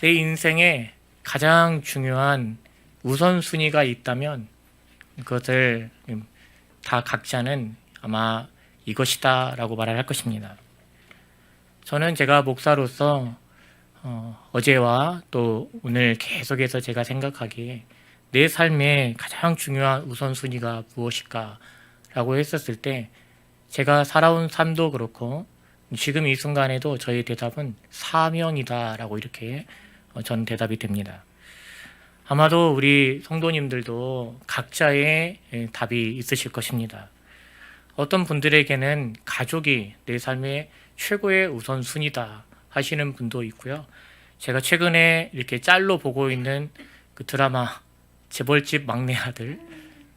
내 인생에 가장 중요한 우선순위가 있다면 그것을 다 각자는 아마 이것이다 라고 말을 할 것입니다. 저는 제가 목사로서 어제와 또 오늘 계속해서 제가 생각하기에 내 삶의 가장 중요한 우선순위가 무엇일까 라고 했었을 때 제가 살아온 삶도 그렇고 지금 이 순간에도 저의 대답은 사명이다 라고 이렇게 전 대답이 됩니다. 아마도 우리 성도님들도 각자의 답이 있으실 것입니다. 어떤 분들에게는 가족이 내 삶의 최고의 우선순위다 하시는 분도 있고요. 제가 최근에 이렇게 짤로 보고 있는 그 드라마 재벌집 막내 아들,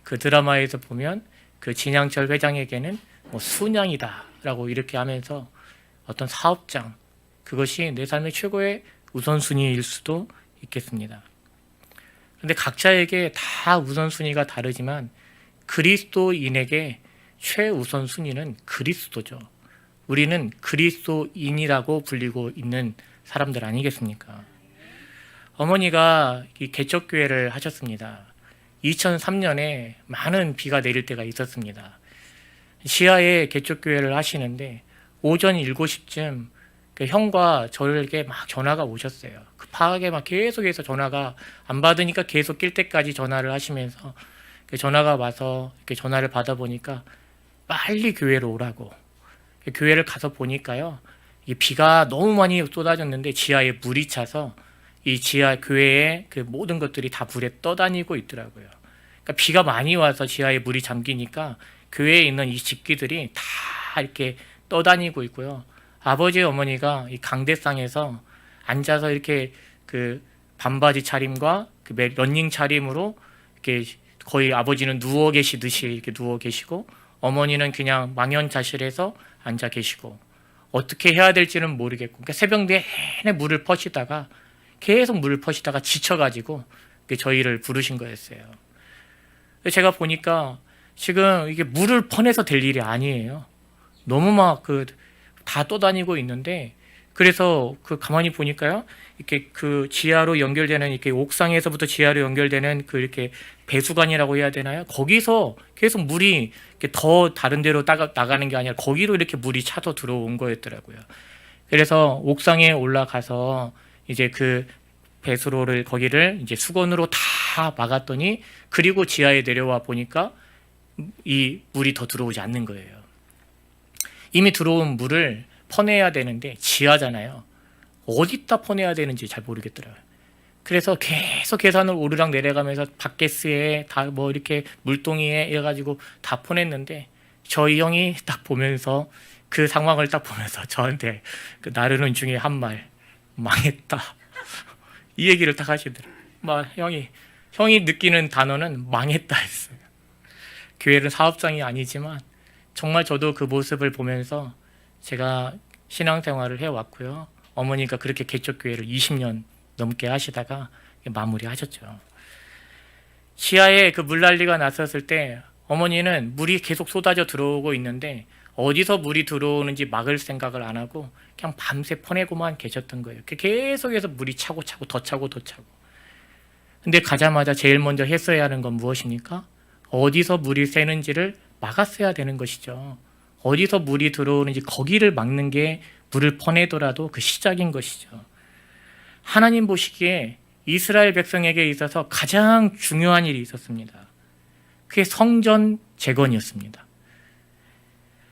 그 드라마에서 보면 그 진양철 회장에게는 뭐 순양이다 라고 이렇게 하면서 어떤 사업장, 그것이 내 삶의 최고의 우선순위일 수도 있겠습니다. 그런데 각자에게 다 우선순위가 다르지만 그리스도인에게 최우선순위는 그리스도죠. 우리는 그리스도인이라고 불리고 있는 사람들 아니겠습니까? 어머니가 이 개척교회를 하셨습니다. 2003년에 많은 비가 내릴 때가 있었습니다. 시야에 개척교회를 하시는데 오전 7시쯤 형과 저에게 막 전화가 오셨어요. 급하게 막 계속해서 전화가 안 받으니까 계속 낄 때까지 전화를 하시면서 전화가 와서 이렇게 전화를 받아보니까 빨리 교회로 오라고. 교회를 가서 보니까요, 이 비가 너무 많이 쏟아졌는데 지하에 물이 차서 이 지하 교회의 그 모든 것들이 다 물에 떠다니고 있더라고요. 그러니까 비가 많이 와서 지하에 물이 잠기니까 교회에 있는 이 집기들이 다 이렇게 떠다니고 있고요. 아버지 어머니가 이 강대상에서 앉아서 이렇게 그 반바지 차림과 그 러닝 차림으로 이렇게 거의 아버지는 누워 계시듯이 이렇게 누워 계시고 어머니는 그냥 망연자실해서 앉아 계시고 어떻게 해야 될지는 모르겠고, 그러니까 새벽 내내 물을 퍼시다가 계속 물을 퍼시다가 지쳐가지고 저희를 부르신 거였어요. 제가 보니까 지금 이게 물을 퍼내서 될 일이 아니에요. 너무 막 다 떠다니고 있는데, 그래서 가만히 보니까요, 이렇게 그 지하로 연결되는 이렇게 옥상에서부터 지하로 연결되는 그 이렇게 배수관이라고 해야 되나요? 거기서 계속 물이 이렇게 더 다른 데로 나가는 게 아니라 거기로 이렇게 물이 차서 들어온 거였더라고요. 그래서 옥상에 올라가서 이제 그 배수로를 거기를 이제 수건으로 다 막았더니, 그리고 지하에 내려와 보니까 이 물이 더 들어오지 않는 거예요. 이미 들어온 물을 퍼내야 되는데 지하잖아요. 어디다 퍼내야 되는지 잘 모르겠더라고요. 그래서 계속 계산을 오르락 내려가면서 바켓스에 다 뭐 이렇게 물동이에 이래가지고 다 퍼냈는데, 저희 형이 딱 보면서 그 상황을 딱 보면서 저한테 그 나르는 중에 한 말, 망했다. 이 얘기를 딱 하시더라고요. 막 형이 느끼는 단어는 망했다 했어요. 교회는 사업장이 아니지만 정말 저도 그 모습을 보면서 제가 신앙생활을 해왔고요. 어머니가 그렇게 개척교회를 20년 넘게 하시다가 마무리하셨죠. 시야에 그 물난리가 났었을 때 어머니는 물이 계속 쏟아져 들어오고 있는데 어디서 물이 들어오는지 막을 생각을 안 하고 그냥 밤새 퍼내고만 계셨던 거예요. 계속해서 물이 차고 더 차고. 근데 가자마자 제일 먼저 했어야 하는 건 무엇입니까? 어디서 물이 새는지를 막았어야 되는 것이죠. 어디서 물이 들어오는지 거기를 막는 게 물을 퍼내더라도 그 시작인 것이죠. 하나님 보시기에 이스라엘 백성에게 있어서 가장 중요한 일이 있었습니다. 그게 성전 재건이었습니다.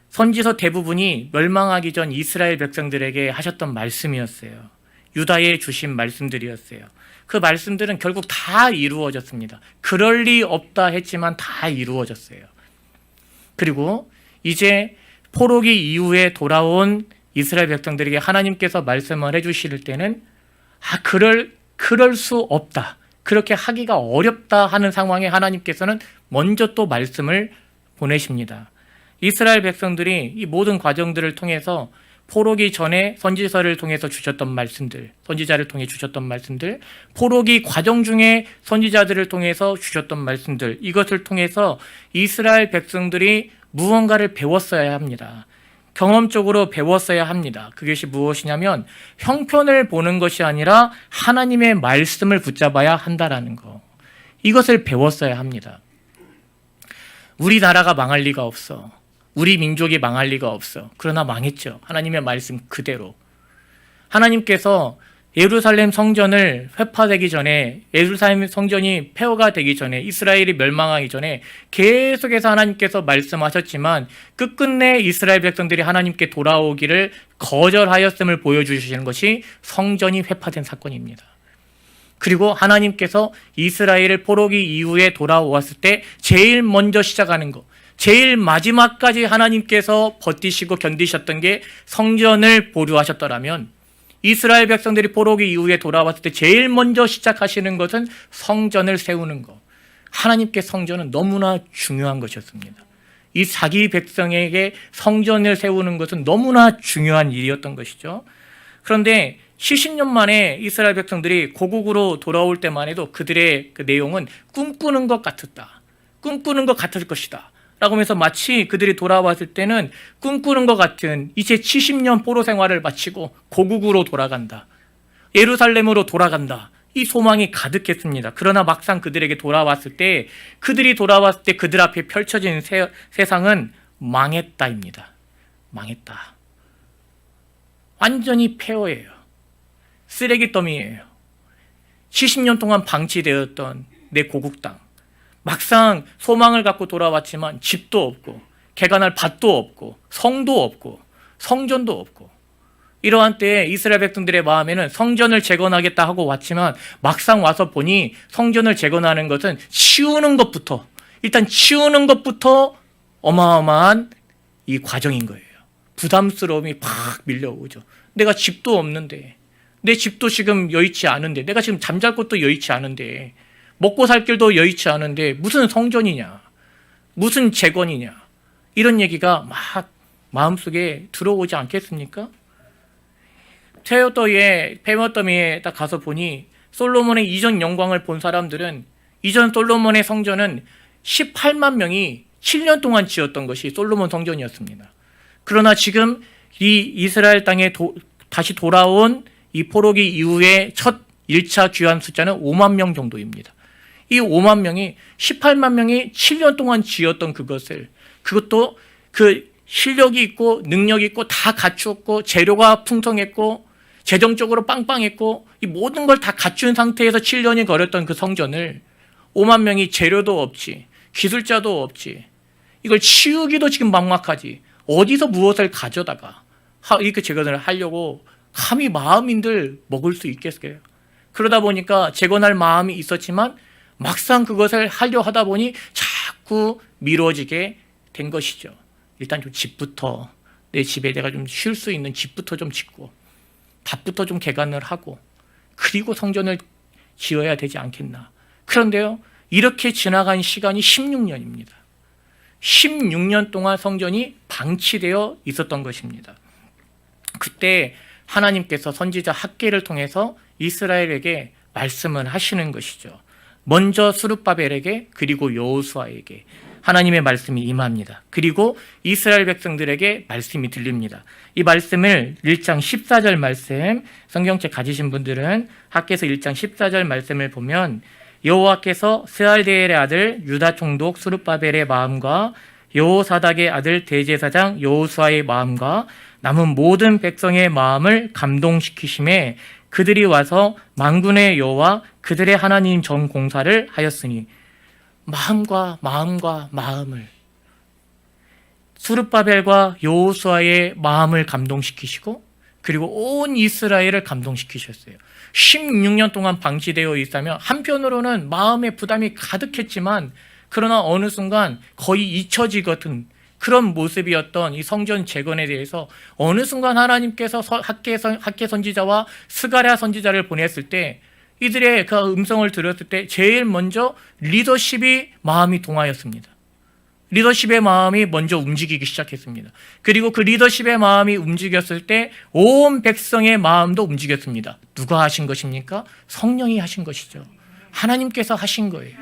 선지서 대부분이 멸망하기 전 이스라엘 백성들에게 하셨던 말씀이었어요. 유다에 주신 말씀들이었어요. 그 말씀들은 결국 다 이루어졌습니다. 그럴 리 없다 했지만 다 이루어졌어요. 그리고 이제 포로기 이후에 돌아온 이스라엘 백성들에게 하나님께서 말씀을 해주실 때는 그럴 수 없다, 그렇게 하기가 어렵다 하는 상황에 하나님께서는 먼저 또 말씀을 보내십니다. 이스라엘 백성들이 이 모든 과정들을 통해서 포로기 전에 선지서를 통해서 주셨던 말씀들, 선지자를 통해 주셨던 말씀들, 포로기 과정 중에 선지자들을 통해서 주셨던 말씀들, 이것을 통해서 이스라엘 백성들이 무언가를 배웠어야 합니다. 경험적으로 배웠어야 합니다. 그것이 무엇이냐면 형편을 보는 것이 아니라 하나님의 말씀을 붙잡아야 한다라는 거. 이것을 배웠어야 합니다. 우리나라가 망할 리가 없어. 우리 민족이 망할 리가 없어. 그러나 망했죠. 하나님의 말씀 그대로. 하나님께서 예루살렘 성전을 회파되기 전에, 예루살렘 성전이 폐허가 되기 전에, 이스라엘이 멸망하기 전에 계속해서 하나님께서 말씀하셨지만 끝끝내 이스라엘 백성들이 하나님께 돌아오기를 거절하였음을 보여주시는 것이 성전이 회파된 사건입니다. 그리고 하나님께서 이스라엘을 포로기 이후에 돌아왔을 때 제일 먼저 시작하는 것, 제일 마지막까지 하나님께서 버티시고 견디셨던 게 성전을 보류하셨더라면 이스라엘 백성들이 포로기 이후에 돌아왔을 때 제일 먼저 시작하시는 것은 성전을 세우는 것. 하나님께 성전은 너무나 중요한 것이었습니다. 이 자기 백성에게 성전을 세우는 것은 너무나 중요한 일이었던 것이죠. 그런데 70년 만에 이스라엘 백성들이 고국으로 돌아올 때만 해도 그들의 그 내용은 꿈꾸는 것 같았다. 꿈꾸는 것 같을 것이다. 라고 하면서 마치 그들이 돌아왔을 때는 꿈꾸는 것 같은 이제 70년 포로 생활을 마치고 고국으로 돌아간다. 예루살렘으로 돌아간다. 이 소망이 가득했습니다. 그러나 막상 그들에게 돌아왔을 때, 그들이 돌아왔을 때 그들 앞에 펼쳐진 세상은 망했다입니다. 망했다. 완전히 폐허예요. 쓰레기 더미예요. 70년 동안 방치되었던 내 고국 땅. 막상 소망을 갖고 돌아왔지만 집도 없고 개간할 밭도 없고 성도 없고 성전도 없고, 이러한 때에 이스라엘 백성들의 마음에는 성전을 재건하겠다 하고 왔지만 막상 와서 보니 성전을 재건하는 것은 치우는 것부터, 일단 치우는 것부터 어마어마한 이 과정인 거예요. 부담스러움이 팍 밀려오죠. 내가 집도 없는데, 내 집도 지금 여의치 않은데, 내가 지금 잠잘 곳도 여의치 않은데, 먹고 살 길도 여의치 않은데 무슨 성전이냐, 무슨 재건이냐, 이런 얘기가 막 마음속에 들어오지 않겠습니까? 페머더미에 딱 가서 보니 솔로몬의 이전 영광을 본 사람들은 이전 솔로몬의 성전은 18만 명이 7년 동안 지었던 것이 솔로몬 성전이었습니다. 그러나 지금 이 이스라엘 땅에 다시 돌아온 이 포로기 이후에 첫 1차 귀환 숫자는 5만 명 정도입니다. 이 5만 명이 18만 명이 7년 동안 지었던 그것도 그 실력이 있고 능력이 있고 다 갖추었고 재료가 풍성했고 재정적으로 빵빵했고 이 모든 걸 다 갖춘 상태에서 7년이 걸렸던 그 성전을 5만 명이 재료도 없지, 기술자도 없지, 이걸 치우기도 지금 막막하지, 어디서 무엇을 가져다가 이렇게 재건을 하려고 감히 마음인들 먹을 수 있겠어요? 그러다 보니까 재건할 마음이 있었지만 막상 그것을 하려 하다 보니 자꾸 미뤄지게 된 것이죠. 일단 좀 집부터, 내 집에 내가 좀 쉴 수 있는 집부터 좀 짓고 밭부터 좀 개간을 하고 그리고 성전을 지어야 되지 않겠나. 그런데요, 이렇게 지나간 시간이 16년입니다. 16년 동안 성전이 방치되어 있었던 것입니다. 그때 하나님께서 선지자 학개를 통해서 이스라엘에게 말씀을 하시는 것이죠. 먼저 스룹바벨에게, 그리고 여호수아에게 하나님의 말씀이 임합니다. 그리고 이스라엘 백성들에게 말씀이 들립니다. 이 말씀을 1장 14절 말씀, 성경책 가지신 분들은 학개서 1장 14절 말씀을 보면 여호와께서 스알디엘의 아들 유다 총독 스룹바벨의 마음과 여호사닥의 아들 대제사장 여호수아의 마음과 남은 모든 백성의 마음을 감동시키심에 그들이 와서 만군의 여호와 그들의 하나님 전 공사를 하였으니, 마음과 마음을, 스룹바벨과 여호수아의 마음을 감동시키시고 그리고 온 이스라엘을 감동시키셨어요. 16년 동안 방치되어 있다면 한편으로는 마음의 부담이 가득했지만 그러나 어느 순간 거의 잊혀지거든 그런 모습이었던 이 성전 재건에 대해서 어느 순간 하나님께서 학개 선지자와 스가랴 선지자를 보냈을 때 이들의 그 음성을 들었을 때 제일 먼저 리더십이 마음이 동하였습니다. 리더십의 마음이 먼저 움직이기 시작했습니다. 그리고 그 리더십의 마음이 움직였을 때 온 백성의 마음도 움직였습니다. 누가 하신 것입니까? 성령이 하신 것이죠. 하나님께서 하신 거예요.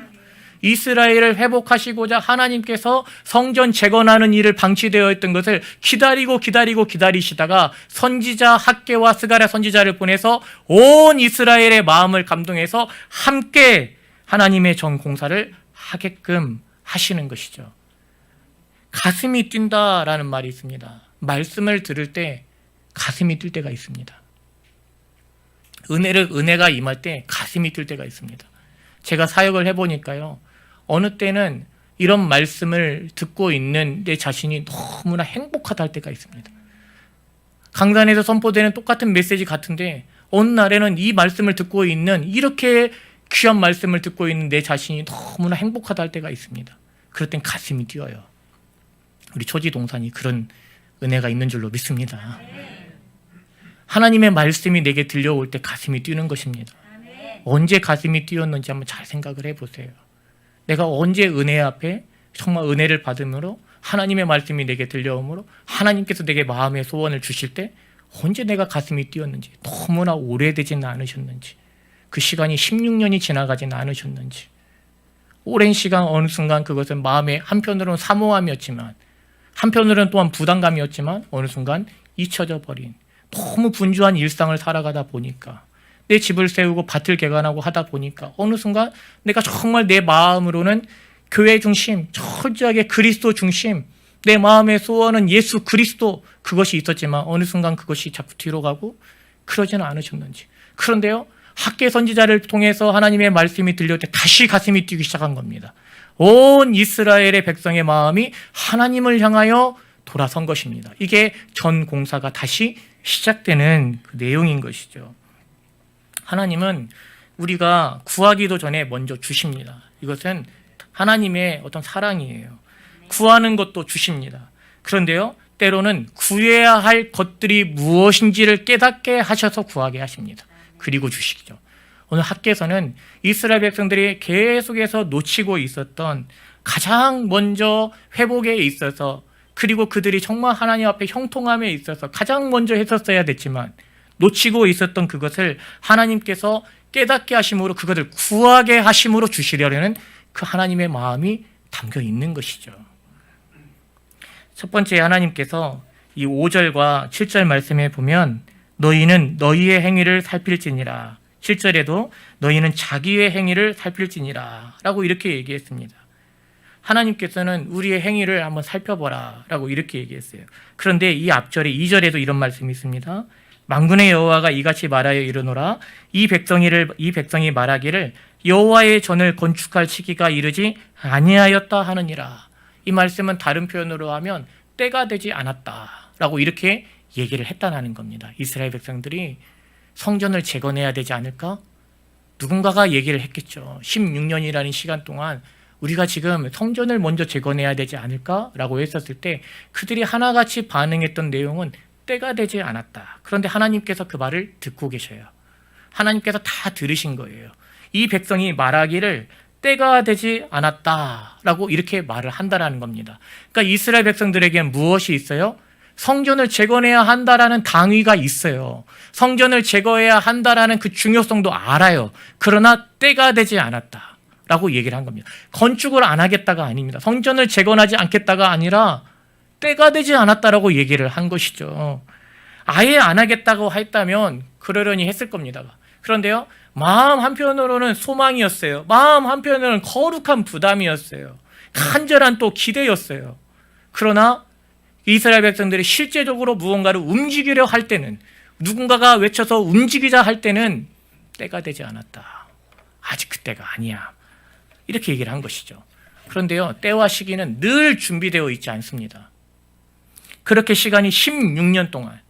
이스라엘을 회복하시고자 하나님께서 성전 재건하는 일을 방치되어 있던 것을 기다리시다가 선지자 학개와 스가랴 선지자를 보내서 온 이스라엘의 마음을 감동해서 함께 하나님의 전 공사를 하게끔 하시는 것이죠. 가슴이 뛴다라는 말이 있습니다. 말씀을 들을 때 가슴이 뛸 때가 있습니다. 은혜가 임할 때 가슴이 뛸 때가 있습니다. 제가 사역을 해보니까요, 어느 때는 이런 말씀을 듣고 있는 내 자신이 너무나 행복하다 할 때가 있습니다. 강단에서 선포되는 똑같은 메시지 같은데 어느 날에는 이 말씀을 듣고 있는, 이렇게 귀한 말씀을 듣고 있는 내 자신이 너무나 행복하다 할 때가 있습니다. 그럴 땐 가슴이 뛰어요. 우리 초지동산이 그런 은혜가 있는 줄로 믿습니다. 하나님의 말씀이 내게 들려올 때 가슴이 뛰는 것입니다. 언제 가슴이 뛰었는지 한번 잘 생각을 해보세요. 내가 언제 은혜 앞에 정말 은혜를 받음으로 하나님의 말씀이 내게 들려오므로 하나님께서 내게 마음의 소원을 주실 때 언제 내가 가슴이 뛰었는지, 너무나 오래되지는 않으셨는지, 그 시간이 16년이 지나가지는 않으셨는지, 오랜 시간 어느 순간 그것은 마음에 한편으로는 사모함이었지만 한편으로는 또한 부담감이었지만 어느 순간 잊혀져 버린, 너무 분주한 일상을 살아가다 보니까, 내 집을 세우고 밭을 개간하고 하다 보니까 어느 순간 내가 정말 내 마음으로는 교회 중심, 철저하게 그리스도 중심, 내 마음의 소원은 예수 그리스도, 그것이 있었지만 어느 순간 그것이 자꾸 뒤로 가고 그러지는 않으셨는지. 그런데요, 학개 선지자를 통해서 하나님의 말씀이 들려올 때 다시 가슴이 뛰기 시작한 겁니다. 온 이스라엘의 백성의 마음이 하나님을 향하여 돌아선 것입니다. 이게 전 공사가 다시 시작되는 그 내용인 것이죠. 하나님은 우리가 구하기도 전에 먼저 주십니다. 이것은 하나님의 어떤 사랑이에요. 구하는 것도 주십니다. 그런데요, 때로는 구해야 할 것들이 무엇인지를 깨닫게 하셔서 구하게 하십니다. 그리고 주시죠. 오늘 학개서는 이스라엘 백성들이 계속해서 놓치고 있었던, 가장 먼저 회복에 있어서, 그리고 그들이 정말 하나님 앞에 형통함에 있어서 가장 먼저 했었어야 됐지만 놓치고 있었던 그것을 하나님께서 깨닫게 하심으로, 그것을 구하게 하심으로 주시려는 그 하나님의 마음이 담겨 있는 것이죠. 첫 번째, 하나님께서 이 5절과 7절 말씀에 보면 너희는 너희의 행위를 살필지니라, 7절에도 너희는 자기의 행위를 살필지니라 라고 이렇게 얘기했습니다. 하나님께서는 우리의 행위를 한번 살펴보라 라고 이렇게 얘기했어요. 그런데 이 앞절에 2절에도 이런 말씀이 있습니다. 만군의 여호와가 이같이 말하여 이르노라, 이 백성이 말하기를 여호와의 전을 건축할 시기가 이르지 아니하였다 하느니라. 이 말씀은 다른 표현으로 하면 때가 되지 않았다라고 이렇게 얘기를 했다는 겁니다. 이스라엘 백성들이 성전을 재건해야 되지 않을까? 누군가가 얘기를 했겠죠. 16년이라는 시간 동안 우리가 지금 성전을 먼저 재건해야 되지 않을까라고 했었을 때 그들이 하나같이 반응했던 내용은 때가 되지 않았다. 그런데 하나님께서 그 말을 듣고 계셔요. 하나님께서 다 들으신 거예요. 이 백성이 말하기를 때가 되지 않았다라고 이렇게 말을 한다라는 겁니다. 그러니까 이스라엘 백성들에게는 무엇이 있어요? 성전을 재건해야 한다라는 당위가 있어요. 성전을 제거해야 한다라는 그 중요성도 알아요. 그러나 때가 되지 않았다라고 얘기를 한 겁니다. 건축을 안 하겠다가 아닙니다. 성전을 재건하지 않겠다가 아니라 때가 되지 않았다라고 얘기를 한 것이죠. 아예 안 하겠다고 했다면 그러려니 했을 겁니다. 그런데요, 마음 한편으로는 소망이었어요. 마음 한편으로는 거룩한 부담이었어요. 간절한 또 기대였어요. 그러나 이스라엘 백성들이 실제적으로 무언가를 움직이려 할 때는, 누군가가 외쳐서 움직이자 할 때는 때가 되지 않았다. 아직 그때가 아니야. 이렇게 얘기를 한 것이죠. 그런데요, 때와 시기는 늘 준비되어 있지 않습니다. 그렇게 시간이 16년 동안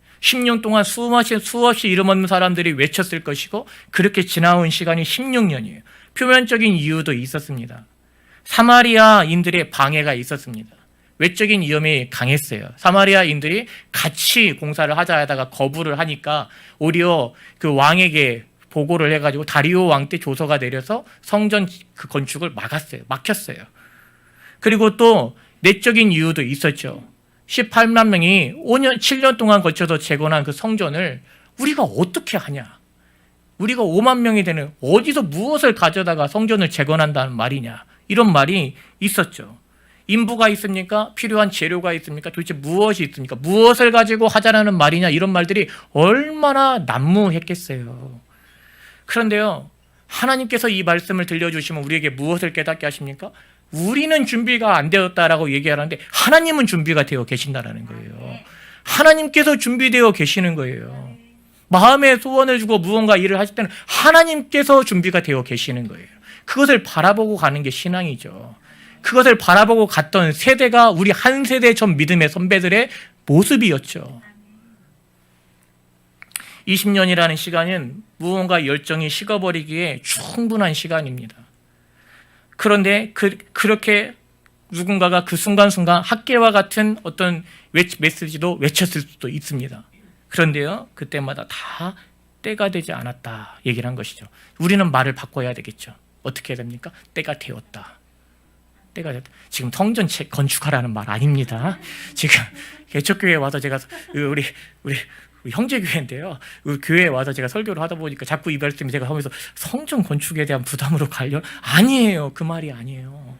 수없이 이름 없는 사람들이 외쳤을 것이고, 그렇게 지나온 시간이 16년이에요. 표면적인 이유도 있었습니다. 사마리아인들의 방해가 있었습니다. 외적인 위험이 강했어요. 사마리아인들이 같이 공사를 하자 하다가 거부를 하니까 오히려 그 왕에게 보고를 해가지고 다리오 왕 때 조서가 내려서 성전 그 건축을 막혔어요. 그리고 또 내적인 이유도 있었죠. 18만 명이 7년 동안 거쳐서 재건한 그 성전을 우리가 어떻게 하냐? 우리가 5만 명이 되는, 어디서 무엇을 가져다가 성전을 재건한다는 말이냐? 이런 말이 있었죠. 인부가 있습니까? 필요한 재료가 있습니까? 도대체 무엇이 있습니까? 무엇을 가지고 하자라는 말이냐, 이런 말들이 얼마나 난무했겠어요. 그런데요, 하나님께서 이 말씀을 들려주시면 우리에게 무엇을 깨닫게 하십니까? 우리는 준비가 안 되었다라고 얘기하는데 하나님은 준비가 되어 계신다라는 거예요. 하나님께서 준비되어 계시는 거예요. 마음의 소원을 주고 무언가 일을 하실 때는 하나님께서 준비가 되어 계시는 거예요. 그것을 바라보고 가는 게 신앙이죠. 그것을 바라보고 갔던 세대가 우리 한 세대 전 믿음의 선배들의 모습이었죠. 20년이라는 시간은 무언가 열정이 식어버리기에 충분한 시간입니다. 그런데 그렇게 누군가가 그 순간순간 학계와 같은 어떤 메시지도 외쳤을 수도 있습니다. 그런데요, 그때마다 다 때가 되지 않았다 얘기를 한 것이죠. 우리는 말을 바꿔야 되겠죠. 어떻게 해야 됩니까? 때가 되었다. 때가 됐다. 지금 성전 건축하라는 말 아닙니다. 지금 개척교회에 와서 제가 우리 형제 교회인데요. 교회에 와서 제가 설교를 하다 보니까 자꾸 이 말씀이 제가 하면서 성전 건축에 대한 부담으로 가려? 아니에요. 그 말이 아니에요.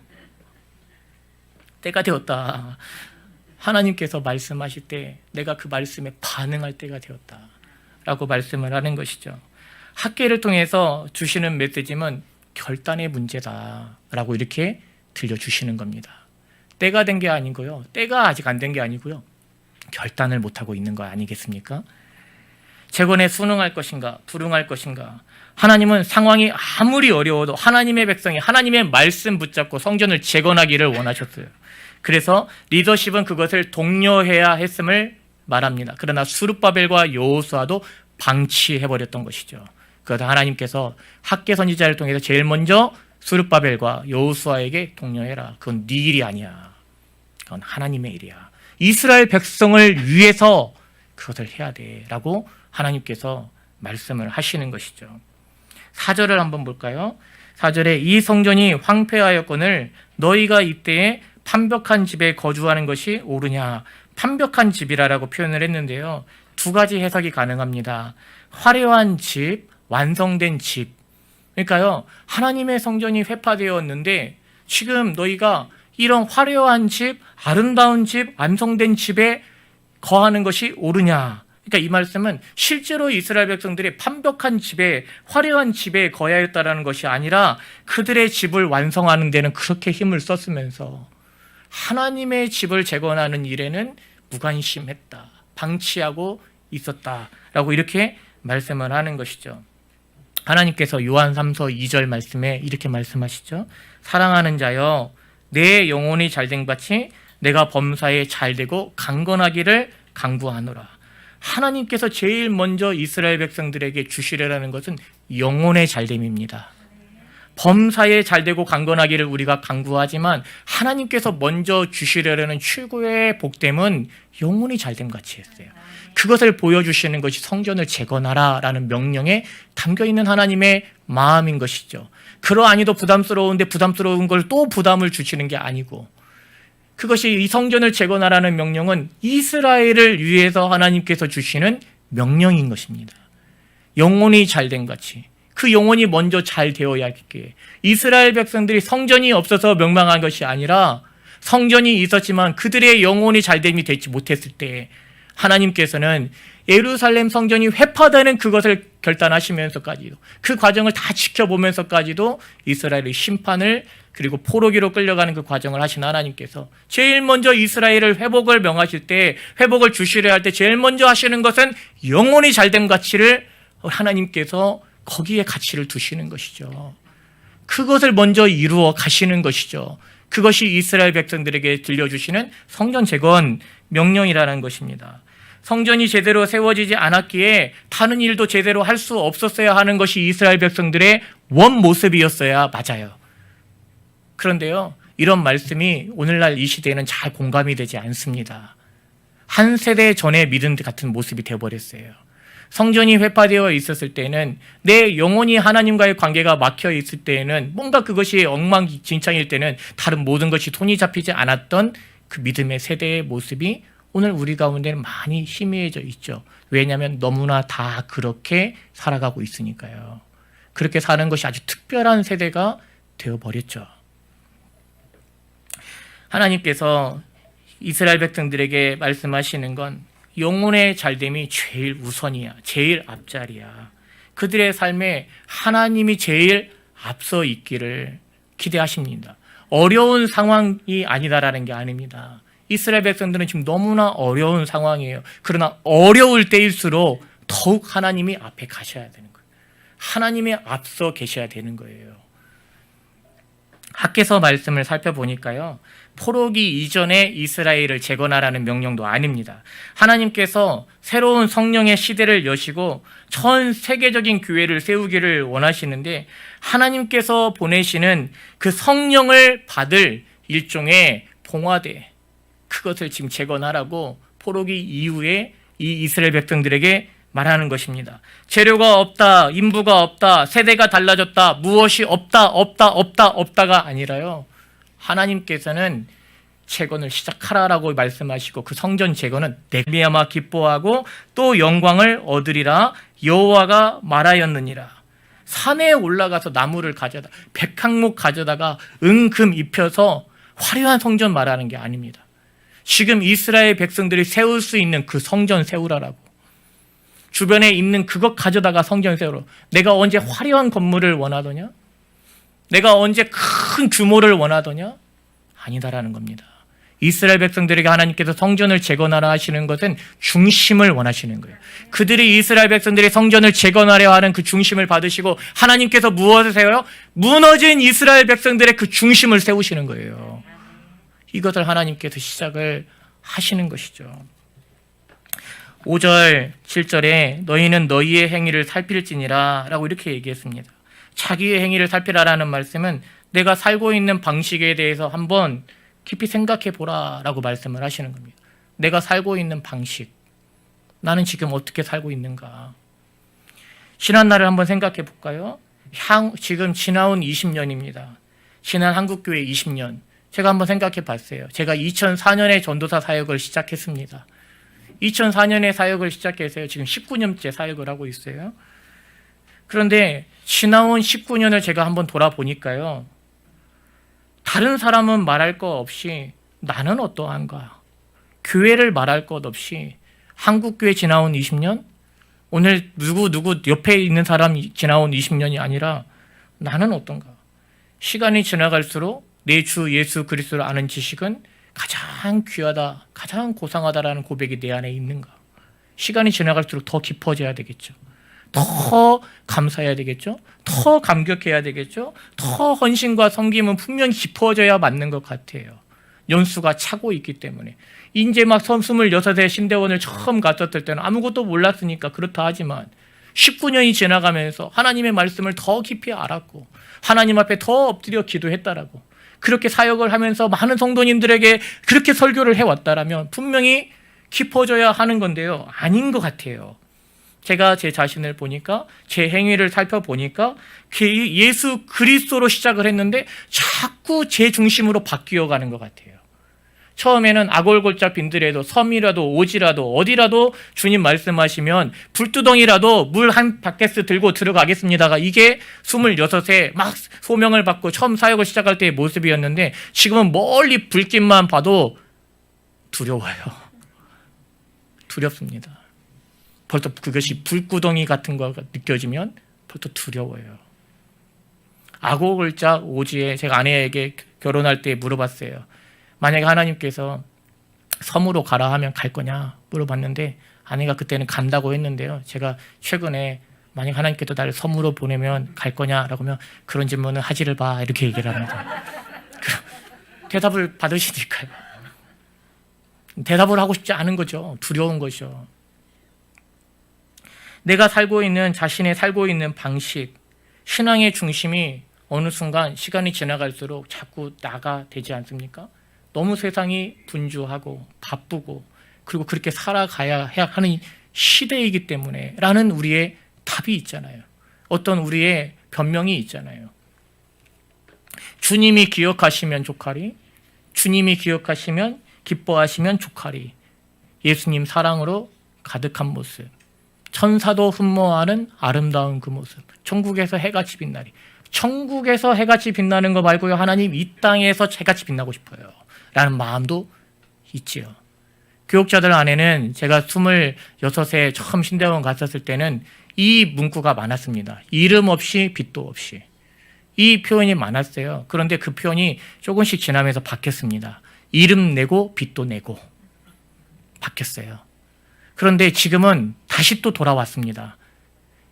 때가 되었다. 하나님께서 말씀하실 때 내가 그 말씀에 반응할 때가 되었다 라고 말씀을 하는 것이죠. 학계를 통해서 주시는 메시지는 결단의 문제다 라고 이렇게 들려주시는 겁니다. 때가 된 게 아니고요, 때가 아직 안 된 게 아니고요, 결단을 못하고 있는 거 아니겠습니까? 재건에 순응할 것인가 불응할 것인가. 하나님은 상황이 아무리 어려워도 하나님의 백성이 하나님의 말씀 붙잡고 성전을 재건하기를 원하셨어요. 그래서 리더십은 그것을 독려해야 했음을 말합니다. 그러나 수르바벨과 여호수아도 방치해버렸던 것이죠. 그러다 하나님께서 학계 선지자를 통해서 제일 먼저 수르바벨과 여호수아에게 독려해라. 그건 네 일이 아니야. 그건 하나님의 일이야. 이스라엘 백성을 위해서 그것을 해야 돼 라고 하나님께서 말씀을 하시는 것이죠. 4절을 한번 볼까요? 4절에 이 성전이 황폐하였거늘 너희가 이때에 판벽한 집에 거주하는 것이 옳으냐. 판벽한 집이라고 표현을 했는데요, 두 가지 해석이 가능합니다. 화려한 집, 완성된 집. 그러니까요, 하나님의 성전이 회파되었는데 지금 너희가 이런 화려한 집, 아름다운 집, 완성된 집에 거하는 것이 옳으냐. 그러니까 이 말씀은 실제로 이스라엘 백성들이 판벽한 집에, 화려한 집에 거해야 했다라는 것이 아니라 그들의 집을 완성하는 데는 그렇게 힘을 썼으면서 하나님의 집을 재건하는 일에는 무관심했다, 방치하고 있었다라고 이렇게 말씀을 하는 것이죠. 하나님께서 요한 3서 2절 말씀에 이렇게 말씀하시죠. 사랑하는 자여, 내 영혼이 잘된 같이 내가 범사에 잘되고 강건하기를 간구하노라. 하나님께서 제일 먼저 이스라엘 백성들에게 주시려는 것은 영혼의 잘됨입니다. 범사에 잘되고 강건하기를 우리가 간구하지만 하나님께서 먼저 주시려는 최고의 복됨은 영혼이 잘됨 같이 했어요. 그것을 보여주시는 것이 성전을 재건하라 라는 명령에 담겨있는 하나님의 마음인 것이죠. 그러하니도 부담스러운데 부담스러운 걸 또 부담을 주시는 게 아니고, 그것이 이 성전을 재건하라는 명령은 이스라엘을 위해서 하나님께서 주시는 명령인 것입니다. 영혼이 잘된 같이 그 영혼이 먼저 잘 되어야 했기에 이스라엘 백성들이 성전이 없어서 멸망한 것이 아니라 성전이 있었지만 그들의 영혼이 잘됨이 되지 못했을 때 하나님께서는 예루살렘 성전이 회파되는 그것을 결단하시면서까지도, 그 과정을 다 지켜보면서까지도 이스라엘의 심판을, 그리고 포로기로 끌려가는 그 과정을 하신 하나님께서 제일 먼저 이스라엘을 회복을 명하실 때, 회복을 주시려 할 때 제일 먼저 하시는 것은 영혼이 잘된 가치를 하나님께서 거기에 가치를 두시는 것이죠. 그것을 먼저 이루어 가시는 것이죠. 그것이 이스라엘 백성들에게 들려주시는 성전 재건 명령이라는 것입니다. 성전이 제대로 세워지지 않았기에 다른 일도 제대로 할 수 없었어야 하는 것이 이스라엘 백성들의 원 모습이었어야 맞아요. 그런데요, 이런 말씀이 오늘날 이 시대에는 잘 공감이 되지 않습니다. 한 세대 전의 믿음 같은 모습이 되어버렸어요. 성전이 회파되어 있었을 때는, 내 영혼이 하나님과의 관계가 막혀 있을 때에는, 뭔가 그것이 엉망진창일 때는 다른 모든 것이 손이 잡히지 않았던 그 믿음의 세대의 모습이 오늘 우리 가운데는 많이 희미해져 있죠. 왜냐하면 너무나 다 그렇게 살아가고 있으니까요. 그렇게 사는 것이 아주 특별한 세대가 되어버렸죠. 하나님께서 이스라엘 백성들에게 말씀하시는 건 영혼의 잘됨이 제일 우선이야. 제일 앞자리야. 그들의 삶에 하나님이 제일 앞서 있기를 기대하십니다. 어려운 상황이 아니다라는 게 아닙니다. 이스라엘 백성들은 지금 너무나 어려운 상황이에요. 그러나 어려울 때일수록 더욱 하나님이 앞에 가셔야 되는 거예요. 하나님이 앞서 계셔야 되는 거예요. 학개서 말씀을 살펴보니까요, 포로기 이전에 이스라엘을 재건하라는 명령도 아닙니다. 하나님께서 새로운 성령의 시대를 여시고 전 세계적인 교회를 세우기를 원하시는데, 하나님께서 보내시는 그 성령을 받을 일종의 봉화대, 그것을 지금 재건하라고 포로기 이후에 이 이스라엘 백성들에게 말하는 것입니다. 재료가 없다, 인부가 없다, 세대가 달라졌다, 무엇이 없다가 아니라요, 하나님께서는 재건을 시작하라라고 말씀하시고 그 성전 재건은 말미암아 기뻐하고 또 영광을 얻으리라 여호와가 말하였느니라. 산에 올라가서 나무를 가져다 백항목 가져다가 은금 입혀서 화려한 성전 말하는 게 아닙니다. 지금 이스라엘 백성들이 세울 수 있는 그 성전 세우라라고. 주변에 있는 그것 가져다가 성전 세우라. 내가 언제 화려한 건물을 원하더냐? 내가 언제 큰 규모를 원하더냐? 아니다라는 겁니다. 이스라엘 백성들에게 하나님께서 성전을 재건하라 하시는 것은 중심을 원하시는 거예요. 그들이 이스라엘 백성들이 성전을 재건하려 하는 그 중심을 받으시고 하나님께서 무엇을 세워요? 무너진 이스라엘 백성들의 그 중심을 세우시는 거예요. 이것을 하나님께서 시작을 하시는 것이죠. 5절, 7절에 너희는 너희의 행위를 살필지니라 라고 이렇게 얘기했습니다. 자기의 행위를 살피라라는 말씀은 내가 살고 있는 방식에 대해서 한번 깊이 생각해 보라 라고 말씀을 하시는 겁니다. 내가 살고 있는 방식, 나는 지금 어떻게 살고 있는가. 신한날을 한번 생각해 볼까요? 지금 지나온 20년입니다. 지난 한국교회 20년. 제가 한번 생각해 봤어요. 제가 2004년에 전도사 사역을 시작했습니다. 2004년에 사역을 시작해서요, 지금 19년째 사역을 하고 있어요. 그런데 지나온 19년을 제가 한번 돌아보니까요, 다른 사람은 말할 것 없이 나는 어떠한가? 교회를 말할 것 없이 한국교회 지나온 20년? 오늘 누구 옆에 있는 사람 지나온 20년이 아니라 나는 어떤가? 시간이 지나갈수록 내 주 예수 그리스도를 아는 지식은 가장 귀하다, 가장 고상하다라는 고백이 내 안에 있는가? 시간이 지나갈수록 더 깊어져야 되겠죠. 더 감사해야 되겠죠. 더 감격해야 되겠죠. 더 헌신과 섬김은 분명히 깊어져야 맞는 것 같아요. 연수가 차고 있기 때문에. 이제 막 26세 신대원을 처음 갔었을 때는 아무것도 몰랐으니까 그렇다 하지만 19년이 지나가면서 하나님의 말씀을 더 깊이 알았고 하나님 앞에 더 엎드려 기도했다라고, 그렇게 사역을 하면서 많은 성도님들에게 그렇게 설교를 해왔다라면 분명히 깊어져야 하는 건데요, 아닌 것 같아요. 제가 제 자신을 보니까, 제 행위를 살펴보니까 예수 그리스도로 시작을 했는데 자꾸 제 중심으로 바뀌어 가는 것 같아요. 처음에는 아골골짝 빈들에도 섬이라도 오지라도 어디라도 주님 말씀하시면 불두덩이라도 물 한 바켓스 들고 들어가겠습니다가 이게 26세 막 소명을 받고 처음 사역을 시작할 때의 모습이었는데, 지금은 멀리 불길만 봐도 두려워요. 두렵습니다. 벌써 그것이 불구덩이 같은 거가 느껴지면 벌써 두려워요. 아고글짝 오지에 제가 아내에게 결혼할 때 물어봤어요. 만약에 하나님께서 섬으로 가라 하면 갈 거냐 물어봤는데 아내가 그때는 간다고 했는데요. 제가 최근에 만약 하나님께서 나를 섬으로 보내면 갈 거냐라고 하면 그런 질문은 하지를 마 이렇게 얘기를 합니다. 대답을 받으시니까요. 대답을 하고 싶지 않은 거죠. 두려운 거죠. 내가 살고 있는, 자신의 살고 있는 방식, 신앙의 중심이 어느 순간 시간이 지나갈수록 자꾸 나가 되지 않습니까? 너무 세상이 분주하고 바쁘고 그리고 그렇게 살아가야 하는 시대이기 때문에 라는 우리의 답이 있잖아요. 어떤 우리의 변명이 있잖아요. 주님이 기억하시면 좋하리, 주님이 기억하시면 기뻐하시면 좋하리. 예수님 사랑으로 가득한 모습, 천사도 흠모하는 아름다운 그 모습, 천국에서 해같이 빛나리. 천국에서 해같이 빛나는 거 말고요, 하나님 이 땅에서 해같이 빛나고 싶어요 라는 마음도 있지요. 교육자들 안에는 제가 26에 처음 신대원 갔었을 때는 이 문구가 많았습니다. 이름 없이 빛도 없이. 이 표현이 많았어요. 그런데 그 표현이 조금씩 지나면서 바뀌었습니다. 이름 내고 빛도 내고 바뀌었어요. 그런데 지금은 다시 또 돌아왔습니다.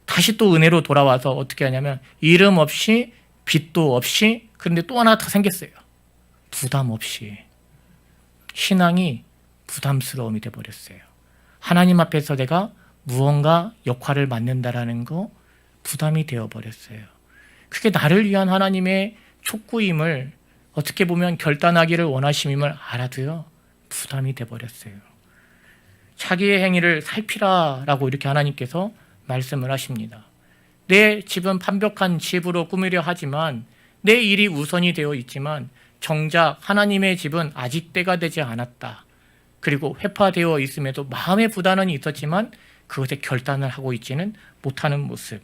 다시 또 은혜로 돌아와서 어떻게 하냐면 이름 없이 빛도 없이, 그런데 또 하나 더 생겼어요. 부담 없이. 신앙이 부담스러움이 돼버렸어요. 하나님 앞에서 내가 무언가 역할을 맡는다라는 거 부담이 되어버렸어요. 그게 나를 위한 하나님의 촉구임을, 어떻게 보면 결단하기를 원하심임을 알아도요, 부담이 돼버렸어요. 자기의 행위를 살피라라고 이렇게 하나님께서 말씀을 하십니다. 내 집은 완벽한 집으로 꾸미려 하지만, 내 일이 우선이 되어 있지만 정작 하나님의 집은 아직 때가 되지 않았다. 그리고 회파되어 있음에도 마음의 부담은 있었지만 그것에 결단을 하고 있지는 못하는 모습.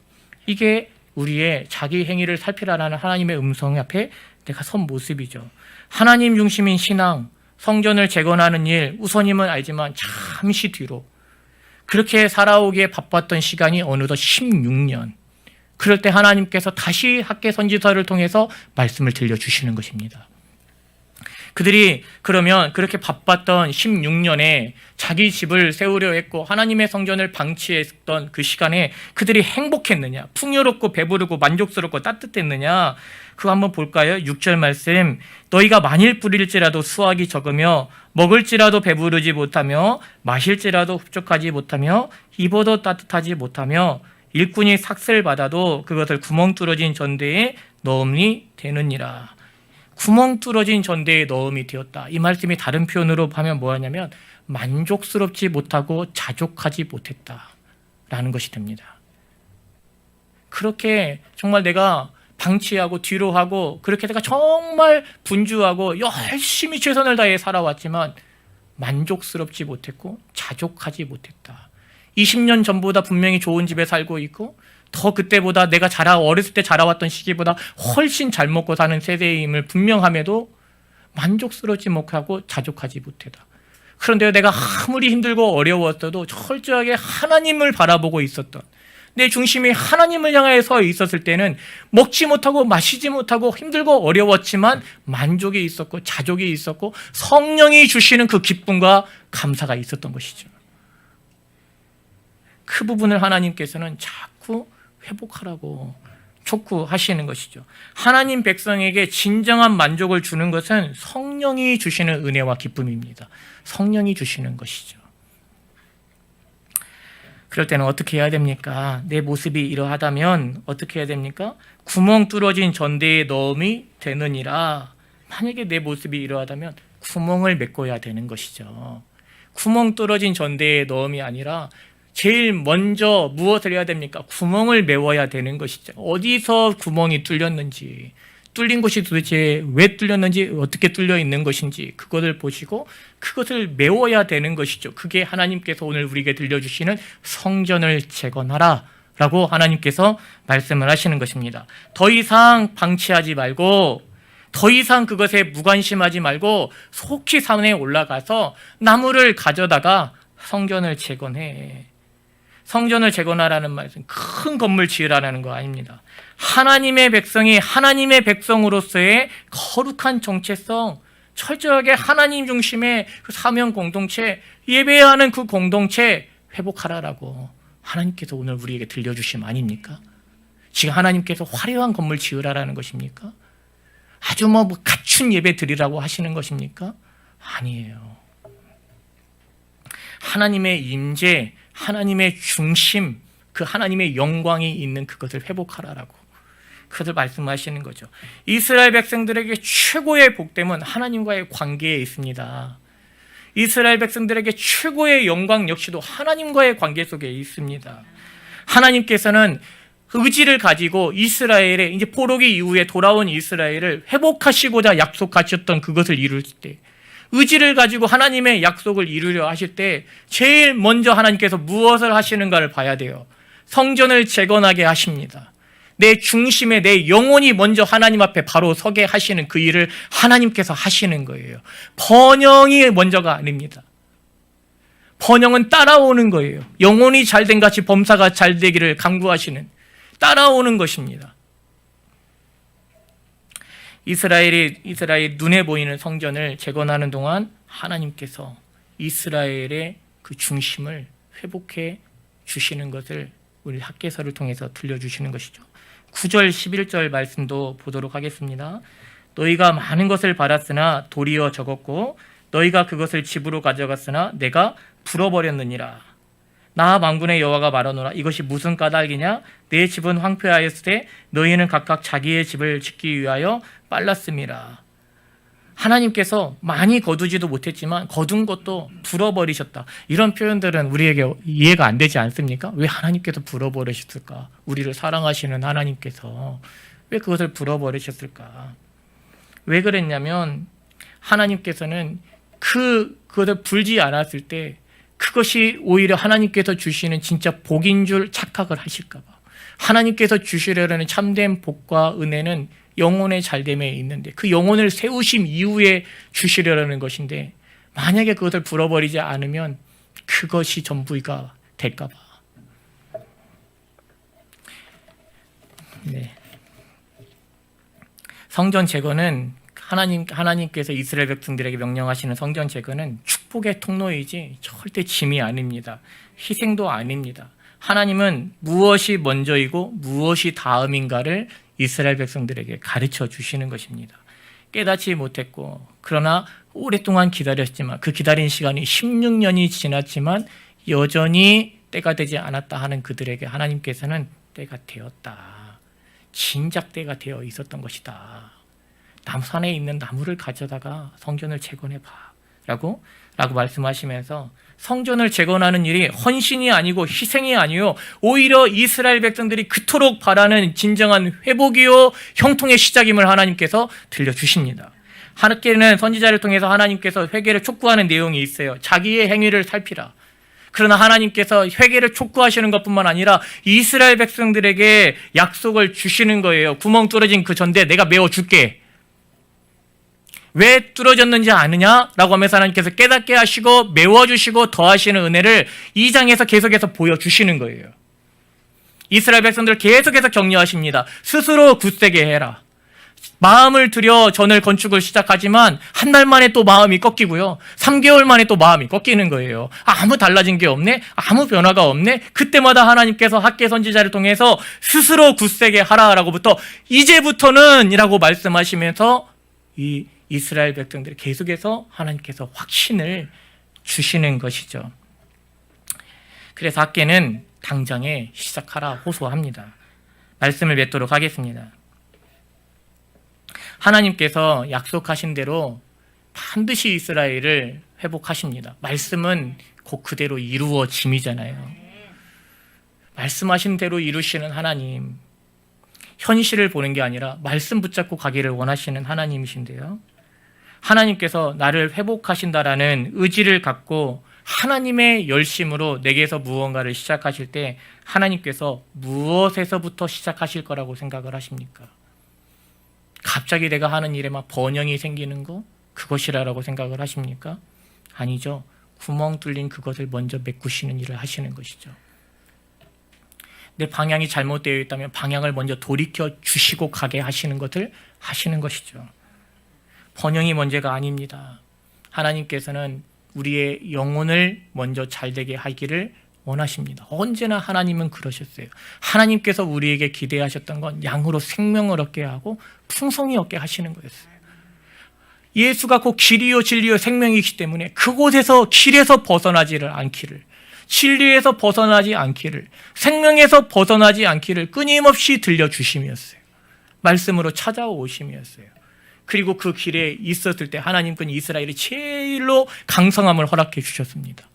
이게 우리의 자기 행위를 살피라라는 하나님의 음성 앞에 내가 선 모습이죠. 하나님 중심인 신앙, 성전을 재건하는 일 우선임은 알지만 잠시 뒤로, 그렇게 살아오기에 바빴던 시간이 어느덧 16년. 그럴 때 하나님께서 다시 학계 선지서를 통해서 말씀을 들려주시는 것입니다. 그들이 그러면 그렇게 바빴던 16년에 자기 집을 세우려 했고 하나님의 성전을 방치했던 그 시간에 그들이 행복했느냐, 풍요롭고 배부르고 만족스럽고 따뜻했느냐, 그거 한번 볼까요? 6절 말씀, 너희가 만일 뿌릴지라도 수확이 적으며 먹을지라도 배부르지 못하며 마실지라도 흡족하지 못하며 입어도 따뜻하지 못하며 일꾼이 삭슬 받아도 그것을 구멍 뚫어진 전대에 넣음이 되느니라. 구멍 뚫어진 전대에 넣음이 되었다. 이 말씀이 다른 표현으로 하면 뭐하냐면 만족스럽지 못하고 자족하지 못했다라는 것이 됩니다. 그렇게 정말 내가 방치하고 뒤로 하고 그렇게 내가 정말 분주하고 열심히 최선을 다해 살아왔지만 만족스럽지 못했고 자족하지 못했다. 20년 전보다 분명히 좋은 집에 살고 있고 더 그때보다 내가 어렸을 때 자라왔던 시기보다 훨씬 잘 먹고 사는 세대임을 분명함에도 만족스럽지 못하고 자족하지 못하다. 그런데 내가 아무리 힘들고 어려웠어도 철저하게 하나님을 바라보고 있었던, 내 중심이 하나님을 향해 서 있었을 때는 먹지 못하고 마시지 못하고 힘들고 어려웠지만 만족이 있었고 자족이 있었고 성령이 주시는 그 기쁨과 감사가 있었던 것이죠. 그 부분을 하나님께서는 자꾸 회복하라고 촉구하시는 것이죠. 하나님 백성에게 진정한 만족을 주는 것은 성령이 주시는 은혜와 기쁨입니다. 성령이 주시는 것이죠. 그럴 때는 어떻게 해야 됩니까? 내 모습이 이러하다면 어떻게 해야 됩니까? 구멍 뚫어진 전대에 넣음이 되느니라. 만약에 내 모습이 이러하다면 구멍을 메꿔야 되는 것이죠. 구멍 뚫어진 전대에 넣음이 아니라 제일 먼저 무엇을 해야 됩니까? 구멍을 메워야 되는 것이죠. 어디서 구멍이 뚫렸는지, 뚫린 곳이 도대체 왜 뚫렸는지, 어떻게 뚫려 있는 것인지 그것을 보시고 그것을 메워야 되는 것이죠. 그게 하나님께서 오늘 우리에게 들려주시는 성전을 재건하라 라고 하나님께서 말씀을 하시는 것입니다. 더 이상 방치하지 말고, 더 이상 그것에 무관심하지 말고 속히 산에 올라가서 나무를 가져다가 성전을 재건해. 성전을 재건하라는 말은 큰 건물 지으라는 거 아닙니다. 하나님의 백성이 하나님의 백성으로서의 거룩한 정체성, 철저하게 하나님 중심의 그 사명 공동체, 예배하는 그 공동체 회복하라라고 하나님께서 오늘 우리에게 들려주심 아닙니까? 지금 하나님께서 화려한 건물 지으라라는 것입니까? 아주 갖춘 예배 드리라고 하시는 것입니까? 아니에요. 하나님의 임재, 하나님의 중심, 그 하나님의 영광이 있는 그것을 회복하라라고 그것을 말씀하시는 거죠. 이스라엘 백성들에게 최고의 복됨은 하나님과의 관계에 있습니다. 이스라엘 백성들에게 최고의 영광 역시도 하나님과의 관계 속에 있습니다. 하나님께서는 의지를 가지고 이스라엘의 이제 포로기 이후에 돌아온 이스라엘을 회복하시고자 약속하셨던 그것을 이룰 때, 의지를 가지고 하나님의 약속을 이루려 하실 때 제일 먼저 하나님께서 무엇을 하시는가를 봐야 돼요. 성전을 재건하게 하십니다. 내 중심에 내 영혼이 먼저 하나님 앞에 바로 서게 하시는 그 일을 하나님께서 하시는 거예요. 번영이 먼저가 아닙니다. 번영은 따라오는 거예요. 영혼이 잘된 같이 범사가 잘 되기를 간구하시는, 따라오는 것입니다. 이스라엘 눈에 보이는 성전을 재건하는 동안 하나님께서 이스라엘의 그 중심을 회복해 주시는 것을 우리 학개서를 통해서 들려주시는 것이죠. 9절 11절 말씀도 보도록 하겠습니다. 너희가 많은 것을 받았으나 도리어 적었고 너희가 그것을 집으로 가져갔으나 내가 불어버렸느니라. 나 만군의 여호와가 말하노라. 이것이 무슨 까닭이냐? 내 집은 황폐하였을 때 너희는 각각 자기의 집을 짓기 위하여 빨랐음이라. 하나님께서 많이 거두지도 못했지만 거둔 것도 불어버리셨다. 이런 표현들은 우리에게 이해가 안 되지 않습니까? 왜 하나님께서 불어버리셨을까? 우리를 사랑하시는 하나님께서 왜 그것을 불어버리셨을까? 왜 그랬냐면 하나님께서는 그것을 불지 않았을 때 그것이 오히려 하나님께서 주시는 진짜 복인 줄 착각을 하실까 봐. 하나님께서 주시려는 참된 복과 은혜는 영혼의 잘됨에 있는데 그 영혼을 세우심 이후에 주시려는 것인데 만약에 그것을 불어버리지 않으면 그것이 전부가 될까 봐. 네. 성전 재건은 하나님께서 이스라엘 백성들에게 명령하시는 성전 재건은 축복의 통로이지 절대 짐이 아닙니다. 희생도 아닙니다. 하나님은 무엇이 먼저이고 무엇이 다음인가를 이스라엘 백성들에게 가르쳐 주시는 것입니다. 깨닫지 못했고 그러나 오랫동안 기다렸지만 그 기다린 시간이 16년이 지났지만 여전히 때가 되지 않았다 하는 그들에게 하나님께서는 때가 되었다. 진작 때가 되어 있었던 것이다. 남산에 있는 나무를 가져다가 성전을 재건해봐 라고 말씀하시면서 성전을 재건하는 일이 헌신이 아니고 희생이 아니요 오히려 이스라엘 백성들이 그토록 바라는 진정한 회복이요 형통의 시작임을 하나님께서 들려주십니다. 하나님께는 선지자를 통해서 하나님께서 회개를 촉구하는 내용이 있어요. 자기의 행위를 살피라. 그러나 하나님께서 회개를 촉구하시는 것뿐만 아니라 이스라엘 백성들에게 약속을 주시는 거예요. 구멍 뚫어진 그 전대 내가 메워줄게. 왜 뚫어졌는지 아느냐라고 하면서 하나님께서 깨닫게 하시고 메워주시고 더하시는 은혜를 2장에서 계속해서 보여주시는 거예요. 이스라엘 백성들을 계속해서 격려하십니다. 스스로 굳세게 해라. 마음을 들여 전을 건축을 시작하지만 한 달 만에 또 마음이 꺾이고요. 3개월 만에 또 마음이 꺾이는 거예요. 아무 달라진 게 없네? 아무 변화가 없네? 그때마다 하나님께서 학개 선지자를 통해서 스스로 굳세게 하라라고부터 이제부터는 이라고 말씀하시면서 이 이스라엘 백성들이 계속해서 하나님께서 확신을 주시는 것이죠. 그래서 학개는 당장에 시작하라 호소합니다. 말씀을 맺도록 하겠습니다. 하나님께서 약속하신 대로 반드시 이스라엘을 회복하십니다. 말씀은 곧 그대로 이루어짐이잖아요. 말씀하신 대로 이루시는 하나님, 현실을 보는 게 아니라 말씀 붙잡고 가기를 원하시는 하나님이신데요. 하나님께서 나를 회복하신다라는 의지를 갖고 하나님의 열심으로 내게서 무언가를 시작하실 때 하나님께서 무엇에서부터 시작하실 거라고 생각을 하십니까? 갑자기 내가 하는 일에 막 번영이 생기는 거? 그것이라고 생각을 하십니까? 아니죠. 구멍 뚫린 그것을 먼저 메꾸시는 일을 하시는 것이죠. 내 방향이 잘못되어 있다면 방향을 먼저 돌이켜 주시고 가게 하시는 것을 하시는 것이죠. 번영이 문제가 아닙니다. 하나님께서는 우리의 영혼을 먼저 잘되게 하기를 원하십니다. 언제나 하나님은 그러셨어요. 하나님께서 우리에게 기대하셨던 건 양으로 생명을 얻게 하고 풍성히 얻게 하시는 거였어요. 예수가 곧 길이요 진리요 생명이기 때문에 그곳에서 길에서 벗어나지를 않기를, 진리에서 벗어나지 않기를, 생명에서 벗어나지 않기를 끊임없이 들려주심이었어요. 말씀으로 찾아오심이었어요. 그리고 그 길에 있었을 때 하나님께는 이스라엘이 제일로 강성함을 허락해 주셨습니다.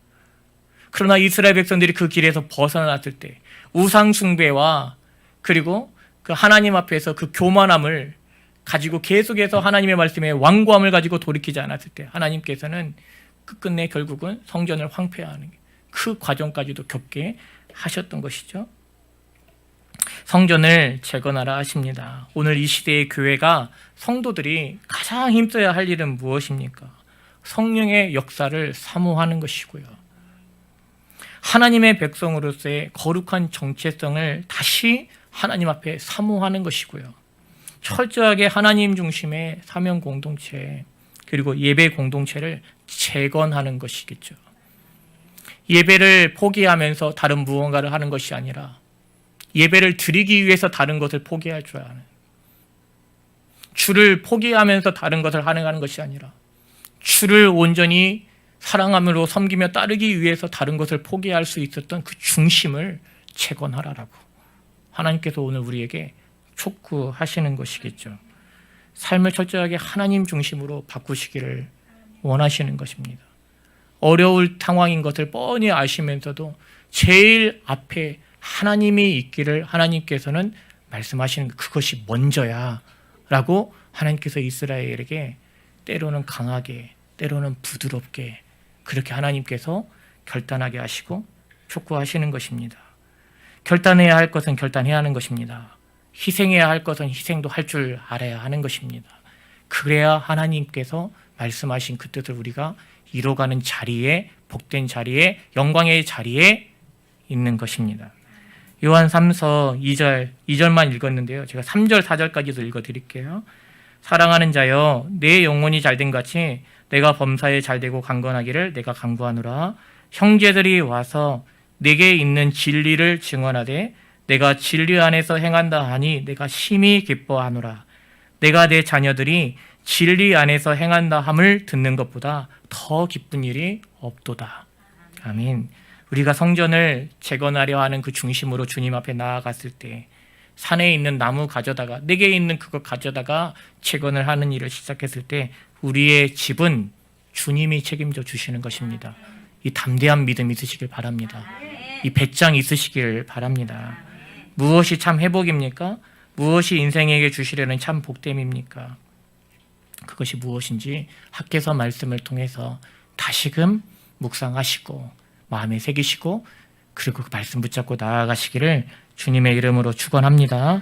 그러나 이스라엘 백성들이 그 길에서 벗어났을 때 우상 숭배와 그리고 그 하나님 앞에서 그 교만함을 가지고 계속해서 하나님의 말씀에 완고함을 가지고 돌이키지 않았을 때 하나님께서는 끝끝내 결국은 성전을 황폐화하는 그 과정까지도 겪게 하셨던 것이죠. 성전을 재건하라 하십니다. 오늘 이 시대의 교회가 성도들이 가장 힘써야 할 일은 무엇입니까? 성령의 역사를 사모하는 것이고요. 하나님의 백성으로서의 거룩한 정체성을 다시 하나님 앞에 사모하는 것이고요. 철저하게 하나님 중심의 사명 공동체 그리고 예배 공동체를 재건하는 것이겠죠. 예배를 포기하면서 다른 무언가를 하는 것이 아니라 예배를 드리기 위해서 다른 것을 포기할 줄 아는, 주를 포기하면서 다른 것을 하는 것이 아니라 주를 온전히 사랑함으로 섬기며 따르기 위해서 다른 것을 포기할 수 있었던 그 중심을 재건하라라고 하나님께서 오늘 우리에게 촉구하시는 것이겠죠. 삶을 철저하게 하나님 중심으로 바꾸시기를 원하시는 것입니다. 어려울 상황인 것을 뻔히 아시면서도 제일 앞에 하나님이 있기를 하나님께서는 말씀하시는 그것이 먼저야 라고 하나님께서 이스라엘에게 때로는 강하게 때로는 부드럽게 그렇게 하나님께서 결단하게 하시고 촉구하시는 것입니다. 결단해야 할 것은 결단해야 하는 것입니다. 희생해야 할 것은 희생도 할 줄 알아야 하는 것입니다. 그래야 하나님께서 말씀하신 그 뜻을 우리가 이뤄가는 자리에, 복된 자리에, 영광의 자리에 있는 것입니다. 요한 3서 2절만 읽었는데요. 제가 3절, 4절까지도 읽어드릴게요. 사랑하는 자여, 내 영혼이 잘된 같이 내가 범사에 잘되고 강건하기를 내가 간구하노라. 형제들이 와서 내게 있는 진리를 증언하되 내가 진리 안에서 행한다 하니 내가 심히 기뻐하노라. 내가 내 자녀들이 진리 안에서 행한다 함을 듣는 것보다 더 기쁜 일이 없도다. 아멘. 우리가 성전을 재건하려 하는 그 중심으로 주님 앞에 나아갔을 때 산에 있는 나무 가져다가 내게 있는 그거 가져다가 재건을 하는 일을 시작했을 때 우리의 집은 주님이 책임져 주시는 것입니다. 이 담대한 믿음 있으시길 바랍니다. 이 배짱 있으시길 바랍니다. 무엇이 참 회복입니까? 무엇이 인생에게 주시려는 참 복됨입니까? 그것이 무엇인지 학개서 말씀을 통해서 다시금 묵상하시고 마음에 새기시고 그리고 그 말씀 붙잡고 나아가시기를 주님의 이름으로 축원합니다.